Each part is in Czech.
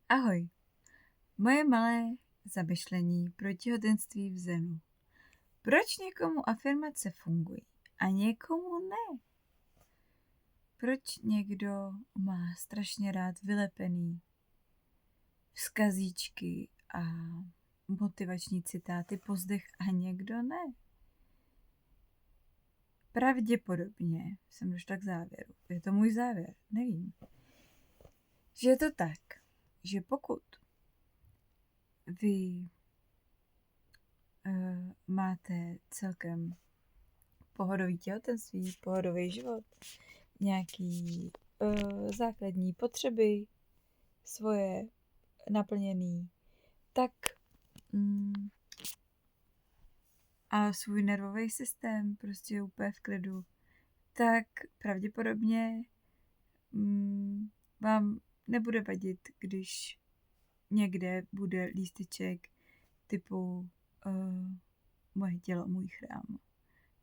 Ahoj, moje malé zamyšlení pro těhotenství v Zenu. Proč někomu afirmace fungují a někomu ne? Proč někdo má strašně rád vylepený vzkazíčky a motivační citáty po zdech a někdo ne? Pravděpodobně jsem došla k závěru, je to můj závěr, nevím, že je to tak, že pokud vy máte celkem pohodový těhotenství, pohodový život, nějaký základní potřeby svoje naplněný, tak a svůj nervový systém prostě je úplně v klidu, tak pravděpodobně vám nebude vadit, když někde bude lísteček typu moje tělo, můj chrám.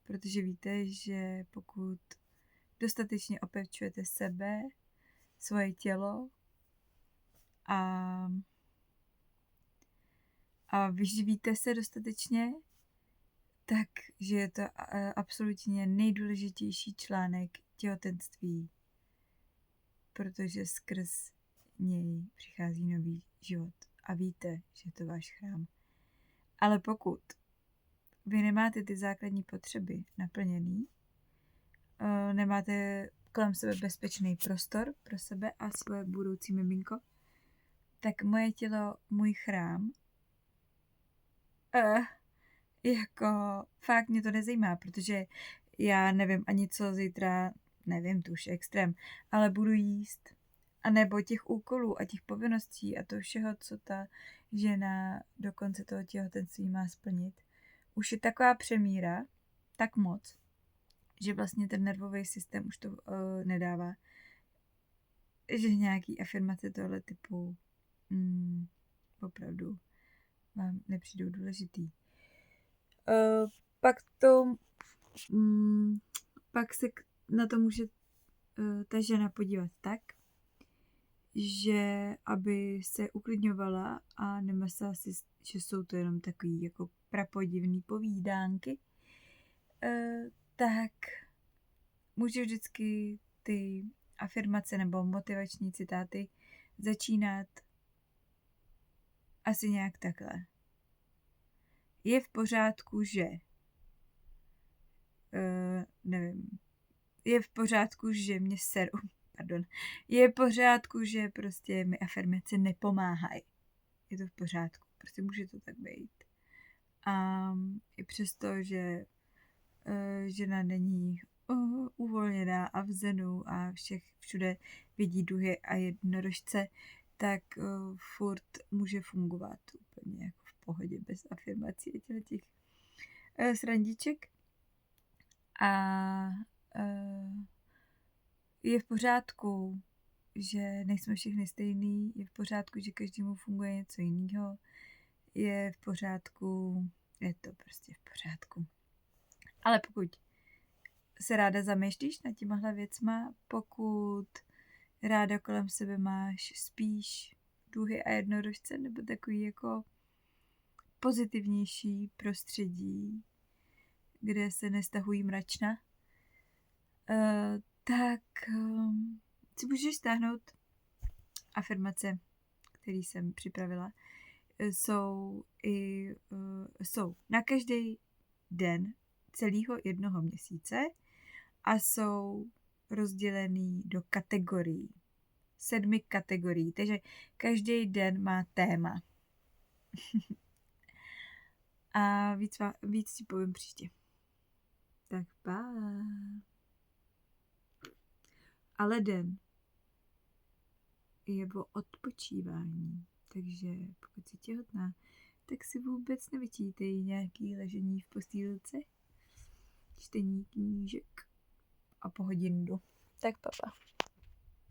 Protože víte, že pokud dostatečně opevčujete sebe, svoje tělo a vyživíte se dostatečně, takže je to absolutně nejdůležitější článek těhotenství, protože skrz něj přichází nový život a víte, že je to váš chrám. Ale pokud vy nemáte ty základní potřeby naplněný, nemáte kolem sebe bezpečný prostor pro sebe a svoje budoucí miminko, tak moje tělo, můj chrám, jako fakt mě to nezajímá, protože já nevím ani co zítra, nevím, to už je extrém, ale budu jíst. A nebo těch úkolů a těch povinností a to všeho, co ta žena do konce toho těhotenství má splnit, už je taková přemíra, tak moc, že vlastně ten nervový systém už to nedává. Že nějaký afirmace tohle typu opravdu vám nepřijdou důležitý. Pak se na to může ta žena podívat tak, že aby se uklidňovala a nemyslela si, že jsou to jenom takový jako prapodivný povídánky, tak může vždycky ty afirmace nebo motivační citáty začínat asi nějak takhle. Je v pořádku, že nevím, je v pořádku, že mě seru, je v pořádku, že prostě mi afirmace nepomáhají. Je to v pořádku, prostě může to tak být. A i přesto, že žena není uvolněná a v zenu a všude vidí duhy a jednorožce, tak furt může fungovat úplně jako v pohodě bez afirmací a těch srandiček. A je v pořádku, že nejsme všichni stejný, je v pořádku, že každému funguje něco jiného, je v pořádku, je to prostě v pořádku. Ale pokud se ráda zamýšlíš nad těmahle věcma, pokud ráda kolem sebe máš spíš duhy a jednorožce nebo takový jako pozitivnější prostředí, kde se nestahují mračna, tak si můžeš stáhnout afirmace, které jsem připravila. Jsou na každý den celého jednoho měsíce a jsou rozdělený do kategorií. 7 kategorií, takže každý den má téma. A víc ti povím příště. Tak pa. A leden je o odpočívání, takže pokud jsi těhotná, tak si vůbec nevyčítej nějaký ležení v postýlce, čtení knížek a po hodinu. Tak papa.